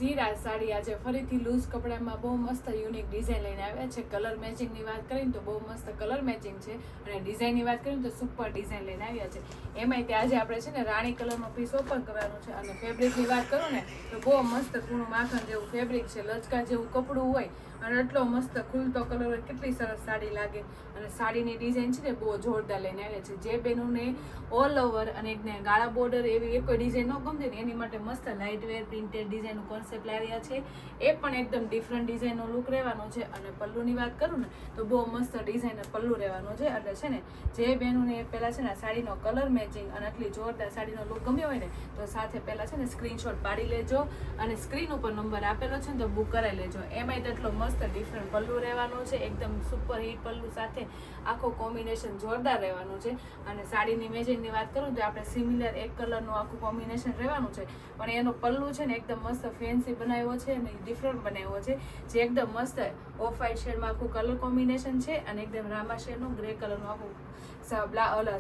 સિરાજ સાડી આજે ફરીથી લૂઝ કપડામાં બહુ મસ્ત યુનિક ડિઝાઇન લઈને આવ્યા છે. કલર મેચિંગની વાત કરીને તો બહુ મસ્ત કલર મેચિંગ છે અને ડિઝાઇનની વાત કરીને તો સુપર ડિઝાઇન લઈને આવ્યા છે. એમાંય તે આજે આપણે છે ને રાણી કલરનો પીસ ઓપન કરવાનું છે અને ફેબ્રિકની વાત કરું ને તો બહુ મસ્ત કૂણું માખણ જેવું ફેબ્રિક છે, લચકા જેવું કપડું હોય અને એટલો મસ્ત ખુલતો કલર હોય, કેટલી સરસ સાડી લાગે. અને સાડીની ડિઝાઇન છે ને બહુ જોરદાર લઈને આવ્યા છે. જે બહેનોને ઓલ ઓવર અને એકને ગાળા બોર્ડર એવી એક ડિઝાઇન ન ગમતી ને એની માટે મસ્ત લાઇટ વેર પ્રિન્ટેડ ડિઝાઇનનું કોન્સેપ્ટ લાવ્યા છે. એ પણ એકદમ ડિફરન્ટ ડિઝાઇનનો લુક રહેવાનો છે. અને પલ્લુની વાત કરું ને તો બહુ મસ્ત ડિઝાઇનર પલ્લુ રહેવાનો છે. એટલે છે ને જે બહેનોને પહેલાં છે ને સાડીનો કલર મેચિંગ અને આટલી જોરદાર સાડીનો લુક ગમ્યો હોય ને તો સાથે પહેલાં છે ને સ્ક્રીનશોટ પાડી લેજો અને સ્ક્રીન ઉપર નંબર આપેલો છે ને તો બુક કરાવી લેજો. એમાંય તેટલો મસ્ત ડિફરન્ટ પલ્લુ રહેવાનો છે, એકદમ સુપર હિટ પલ્લુ સાથે આખો કોમ્બિનેશન જોરદાર રહેવાનું છે. અને સાડીની મેચિંગની વાત કરું તો આપણે સિમિલર એક કલરનું આખું કોમ્બિનેશન રહેવાનું છે, પણ એનો પલ્લુ છે ને એકદમ મસ્ત ફેન્સી બનાવ્યો છે અને ડિફરન્ટ બનાવ્યો છે, જે એકદમ મસ્ત ઓફ વ્હાઇટ શેડમાં આખું કલર કોમ્બિનેશન છે અને એકદમ રામા શેડનું ગ્રે કલરનું આખું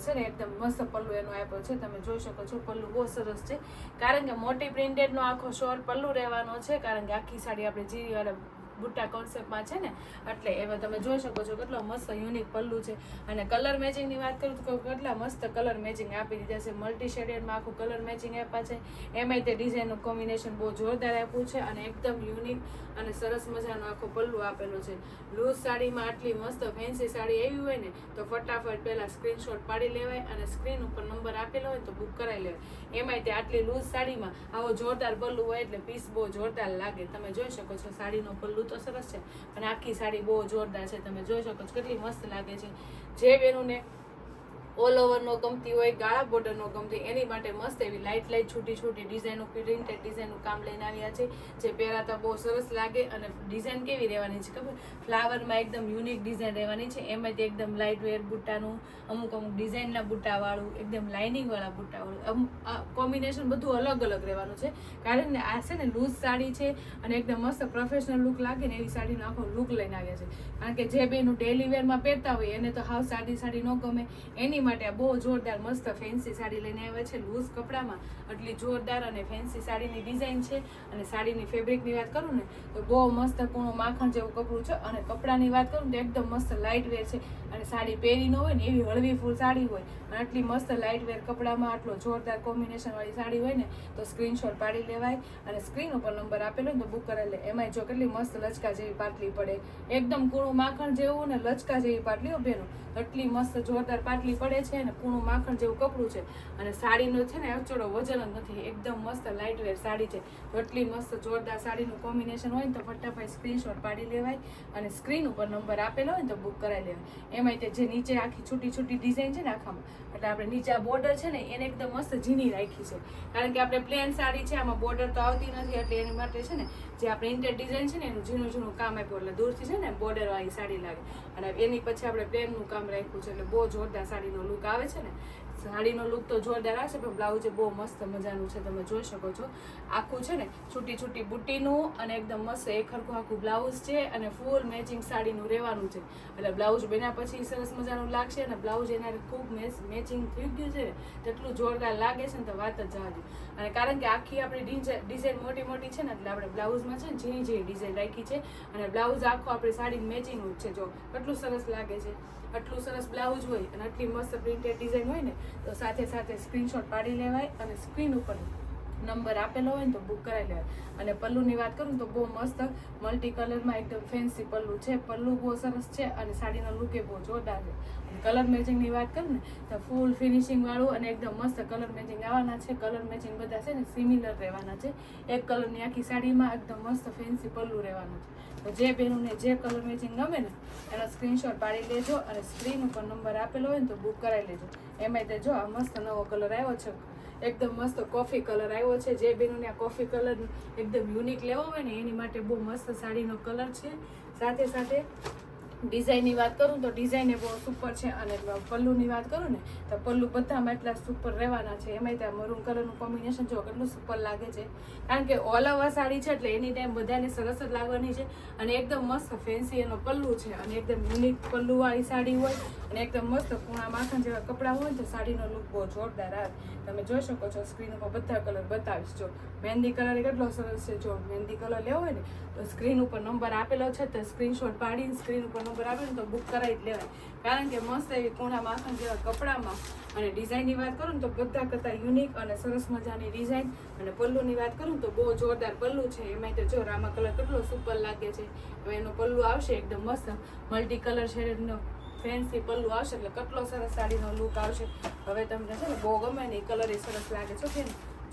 છે ને એકદમ મસ્ત પલ્લુ એનો આપ્યો છે. તમે જોઈ શકો છો પલ્લુ બહુ સરસ છે, કારણ કે મોટી પ્રિન્ટેડનો આખો શોર્ટ પલ્લુ રહેવાનો છે, કારણ કે આખી સાડી આપણે જીરીવાળા બુટ્ટા કોન્સેપ્ટમાં છે ને એટલે એમાં તમે જોઈ શકો છો કેટલો મસ્ત યુનિક પલ્લુ છે. અને કલર મેચિંગની વાત કરું તો કેટલા મસ્ત કલર મેચિંગ આપી દીધા છે, મલ્ટી શેડેડમાં આખું કલર મેચિંગ આપ્યા છે. એમાંય તે ડિઝાઇનનું કોમ્બિનેશન બહુ જોરદાર આપ્યું છે અને એકદમ યુનિક અને સરસ મજાનો આખો પલ્લુ આપેલો છે. લૂઝ સાડીમાં આટલી મસ્ત ફેન્સી સાડી એવી હોય ને તો ફટાફટ પહેલાં સ્ક્રીનશોટ પાડી લેવાય અને સ્ક્રીન ઉપર નંબર આપેલો હોય તો બુક કરાવી લેવાય. એમાંય તે આટલી લૂઝ સાડીમાં આવો જોરદાર પલ્લુ હોય એટલે પીસ બહુ જોરદાર લાગે. તમે જોઈ શકો છો સાડીનો પલ્લુ તો સરસ છે અને આખી સાડી બહુ જોરદાર છે. તમે જોઈ શકો છો કેટલી મસ્ત લાગે છે. જે બહેનોને ઓલ ઓવર નો ગમતી હોય, ગાળા બોર્ડર નો ગમતી, એની માટે મસ્ત એવી લાઇટ છોટી છોટી ડિઝાઇનનું પ્રિન્ટેડ ડિઝાઇનનું કામ લઈને આવ્યા છે, જે પહેરાતા બહુ સરસ લાગે. અને ડિઝાઇન કેવી રહેવાની છે ખબર, ફ્લાવરમાં એકદમ યુનિક ડિઝાઇન રહેવાની છે. એમાંથી એકદમ લાઇટ વેર બુટ્ટાનું, અમુક ડિઝાઇનના બુટ્ટાવાળું, એકદમ લાઇનિંગવાળા બુટ્ટાવાળું કોમ્બિનેશન બધું અલગ અલગ રહેવાનું છે, કારણ કે આ છે ને લૂઝ સાડી છે અને એકદમ મસ્ત પ્રોફેશનલ લુક લાગે ને એવી સાડીનો આખો લુક લઈને આવ્યા છે. કારણ કે જે બેનું ડેલી વેરમાં પહેરતા હોય એને તો હાવ સાદી સાડી ન ગમે, એની માટે આ બહુ જોરદાર મસ્ત ફેન્સી સાડી લઈને આવ્યા છે. લૂઝ કપડામાં આટલી જોરદાર અને ફેન્સી સાડીની ડિઝાઇન છે. અને સાડીની ફેબ્રિકની વાત કરું ને તો બહુ મસ્ત કૂણું માખણ જેવું કપડું છે. અને કપડાની વાત કરું તો એકદમ મસ્ત લાઇટ વેર છે અને સાડી પહેરી ન હોય ને એવી હળવી ફૂલ સાડી હોય અને આટલી મસ્ત લાઇટ વેર કપડામાં આટલો જોરદાર કોમ્બિનેશન વાળી સાડી હોય ને તો સ્ક્રીનશોટ પાડી લેવાય અને સ્ક્રીન ઉપર નંબર આપેલો ને તો બુક કરાવી લે. એમાંય જો કેટલી મસ્ત લચકા જેવી પાટલી પડે, એકદમ કૂણું માખણ જેવું ને લચકા જેવી પાટલી બેનો, એટલી મસ્ત જોરદાર પાટલી પડે છે અને કૂણું માખણ જેવું કપડું છે. અને સાડીનો છે ને અચોડો વજન જ નથી, એકદમ મસ્ત લાઇટ વેર સાડી છે. તો એટલી મસ્ત જોરદાર સાડીનું કોમ્બિનેશન હોય ને તો ફટાફટ સ્ક્રીનશોટ પાડી લેવાય અને સ્ક્રીન ઉપર નંબર આપેલો હોય ને તો બુક કરાવી લેવાય. એમાંય તે જે નીચે આખી છૂટી છૂટી ડિઝાઇન છે ને આખામાં, એટલે આપણે નીચે આ બોર્ડર છે ને એને એકદમ મસ્ત ઝીણી રાખી છે, કારણ કે આપણે પ્લેન સાડી છે આમાં બોર્ડર તો આવતી નથી, એટલે એની માટે છે ને જે આ પ્રિન્ટેડ ડિઝાઇન છે ને એનું ઝીણું ઝીણું કામ આપ્યું, એટલે દૂરથી છે ને બોર્ડર વાળી સાડી લાગે. અને એની પછી આપણે પ્લેનનું કામ રાખ્યું છે, એટલે બહુ જોરદાર સાડીનો લુક આવે છે ને. સાડીનો લુક તો જોરદાર આવશે, પણ બ્લાઉઝ બહુ મસ્ત મજાનું છે. તમે જોઈ શકો છો આખું છે ને છૂટી છૂટી બુટ્ટીનું અને એકદમ મસ્ત એક હરખું આખું બ્લાઉઝ છે અને ફૂલ મેચિંગ સાડીનું રહેવાનું છે. એટલે બ્લાઉઝ બન્યા પછી સરસ મજાનું લાગશે અને બ્લાઉઝ એના ખૂબ મેચિંગ થઈ ગયું છે તેટલું જોરદાર લાગે છે ને તો વાત જ જવા દો. અને કારણ કે આખી આપણી ડિઝાઇન મોટી મોટી છે ને એટલે આપણે બ્લાઉઝમાં છે ને ઝીણી ઝીણી ડિઝાઇન રાખી છે અને બ્લાઉઝ આખો આપણી સાડી મેચિંગનું જ છે. જો કેટલું સરસ લાગે છે, આટલું સરસ બ્લાઉઝ હોય અને આટલી મસ્ત પ્રિન્ટેડ ડિઝાઇન હોય ને તો સાથે સાથે સ્ક્રીનશોટ પાડી લેવાય અને સ્ક્રીન ઉપર નંબર આપેલો હોય ને તો બુક કરાવી લેવાય. અને પલ્લુની વાત કરું તો બહુ મસ્ત મલ્ટી કલરમાં એકદમ ફેન્સી પલ્લુ છે, પલ્લુ બહુ સરસ છે અને સાડીનો લુક એ બહુ જોરદાર છે. અને કલર મેચિંગની વાત કરું ને તો ફૂલ ફિનિશિંગ વાળું અને એકદમ મસ્ત કલર મેચિંગ આવવાના છે. કલર મેચિંગ બધા છે ને સિમિલર રહેવાના છે, એક કલરની આખી સાડીમાં એકદમ મસ્ત ફેન્સી પલ્લુ રહેવાનું છે. તો જે બહેનોને જે કલર મેચિંગ ગમે ને એનો સ્ક્રીનશોટ પાડી લેજો અને સ્ક્રીન ઉપર નંબર આપેલો હોય ને તો બુક કરાવી લેજો. એમાંય તે જો આ મસ્ત નવો કલર આવ્યો છે, એકદમ મસ્ત કોફી કલર આવ્યો છે. જે બહેનોને આ કોફી કલર એકદમ યુનિક લેવો હોય ને એની માટે બહુ મસ્ત સાડીનો કલર છે. સાથે સાથે ડિઝાઇનની વાત કરું તો ડિઝાઇન એ બહુ સુપર છે, અને પલ્લુની વાત કરું ને તો પલ્લુ બધામાં એટલા સુપર રહેવાના છે. એમાંય ત્યાં મરૂન કલરનું કોમ્બિનેશન જો કેટલું સુપર લાગે છે, કારણ કે ઓલ ઓવર સાડી છે એટલે એની ટાઈમ બધાને સરસ જ લાગવાની છે. અને એકદમ મસ્ત ફેન્સી એનો પલ્લુ છે, અને એકદમ યુનિક પલ્લુવાળી સાડી હોય, અને એકદમ મસ્ત પૂણા માખણ જેવા કપડાં હોય તો સાડીનો લુક બહુ જોરદાર આવે. તમે જોઈ શકો છો સ્ક્રીન ઉપર બધા કલર બતાવીશ. જો મહેંદી કલર કેટલો સરસ છે. જો મહેંદી કલર લેવો હોય ને તો સ્ક્રીન ઉપર નંબર આપેલો છે, તો સ્ક્રીનશોટ પાડીને સ્ક્રીન ઉપર નંબર આપે ને તો બુક કરાવી જ લેવાય, કારણ કે મસ્ત એવી પૂણા માખણ જેવા કપડામાં. અને ડિઝાઇનની વાત કરું ને તો બધા કરતાં યુનિક અને સરસ મજાની ડિઝાઇન. અને પલ્લુની વાત કરું તો બહુ જોરદાર પલ્લુ છે. એમાં તો જો રામા કલર કેટલો સુપર લાગે છે. હવે એનો પલ્લુ આવશે એકદમ મસ્ત મલ્ટી કલર શેડનો ફેન્સી પલ્લુ આવશે એટલે કેટલો સરસ સાડીનો લુક આવશે. હવે તમને છે ને બહુ ગમે ને એ કલર એ સરસ લાગે છે કે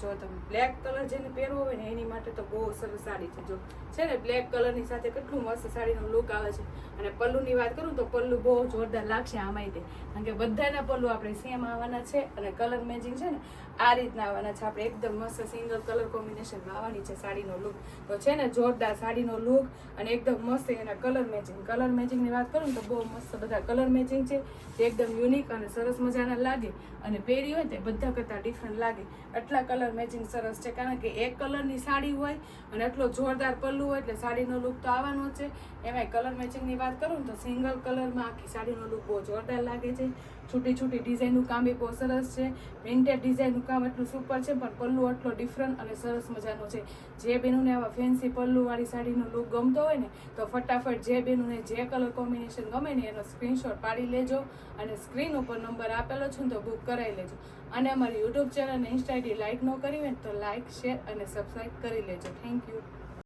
જો તમે બ્લેક કલર જેને પહેરવો હોય ને એની માટે તો બહુ સરસ સાડી છે. જો છે ને બ્લેક કલરની સાથે કેટલું મસ્ત સાડીનો લુક આવે છે. અને પલ્લુની વાત કરું તો પલ્લુ બહુ જોરદાર લાગશે આમાંય તે, કારણ કે બધાના પલ્લુ આપણે સેમ આવવાના છે, અને કલર મેચિંગ છે ને આ રીતના આવવાના છે. આપણે એકદમ મસ્ત સિંગલ કલર કોમ્બિનેશનમાં આવવાની છે સાડીનો લુક. તો છે ને જોરદાર સાડીનો લુક, અને એકદમ મસ્ત એના કલર મેચિંગની વાત કરું ને તો બહુ મસ્ત બધા કલર મેચિંગ છે, જે એકદમ યુનિક અને સરસ મજાના લાગે. અને પહેરી હોય તે બધા કરતાં ડિફરન્ટ લાગે. એટલા કલર મેચિંગ સરસ છે, કારણ કે એક કલરની સાડી હોય અને એટલો જોરદાર પલ્લુ હોય એટલે સાડીનો લુક તો આવવાનો જ છે. એમાંય કલર મેચિંગની વાત કરું ને તો સિંગલ કલરમાં આખી સાડીનો લુક બહુ જોરદાર લાગે છે. છૂટી છૂટી ડિઝાઇનનું કામ બી બહુ સરસ છે. પ્રિન્ટેડ ડિઝાઇનનું કામ એટલું સુપર છે, પણ પલ્લુ એટલો ડિફરન્ટ અને સરસ મજાનો છે. જે બેનોને આવા ફેન્સી પલ્લુવાળી સાડીનો લુક ગમતો હોય ને તો ફટાફટ જે બેનોને જે કલર કોમ્બિનેશન ગમે ને એનો સ્ક્રીનશોટ પાડી લેજો, અને સ્ક્રીન ઉપર નંબર આપેલો છે ને તો બુક કરાવી લેજો. અને અમારી યુટ્યુબ ચેનલ અને ઇન્સ્ટા આઈડી લાઇક ન કરી હોય તો લાઇક, શેર અને સબસ્ક્રાઈબ કરી લેજો. Thank you.